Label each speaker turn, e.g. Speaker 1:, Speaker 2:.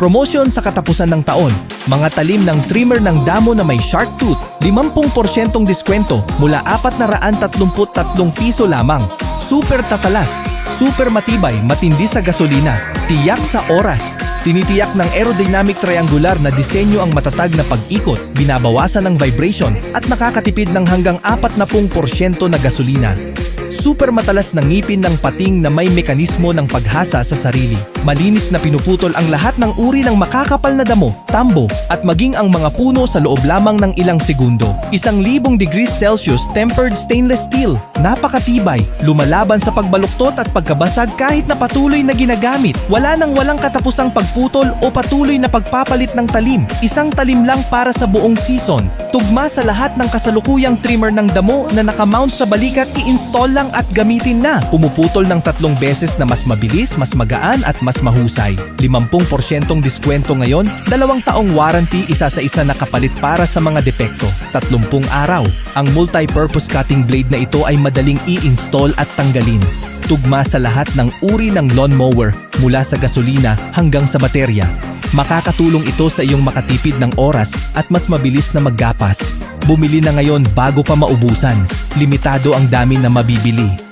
Speaker 1: Promosyon sa katapusan ng taon, mga talim ng trimmer ng damo na may shark tooth, 50% diskwento mula 433 piso lamang. Super tatalas, super matibay, matindi sa gasolina, tiyak sa oras. Tinitiyak ng aerodynamic triangular na disenyo ang matatag na pag-ikot, binabawasan ng vibration at nakakatipid ng hanggang 40% na gasolina. Super matalas na ngipin ng pating na may mekanismo ng paghasa sa sarili. Malinis na pinuputol ang lahat ng uri ng makakapal na damo, tambo, at maging ang mga puno sa loob lamang ng ilang segundo. 1,000 degrees Celsius tempered stainless steel. Napakatibay, lumalaban sa pagbaluktot at pagkabasag kahit na patuloy na ginagamit. Walang katapusang pagputol o patuloy na pagpapalit ng talim. Isang talim lang para sa buong season. Tugma sa lahat ng kasalukuyang trimmer ng damo na nakamount sa balikat, i-install lang at gamitin na. Pumuputol ng 3 beses na mas mabilis, mas magaan at mas mahusay. 50% diskwento ngayon, 2 taong warranty, isa sa isa na kapalit para sa mga depekto. 30 araw. Ang multi-purpose cutting blade na ito ay madaling i-install at tanggalin. Tugma sa lahat ng uri ng lawnmower, mula sa gasolina hanggang sa baterya. Makakatulong ito sa iyong makatipid ng oras at mas mabilis na maggapas. Bumili na ngayon bago pa maubusan. Limitado ang dami na mabibili.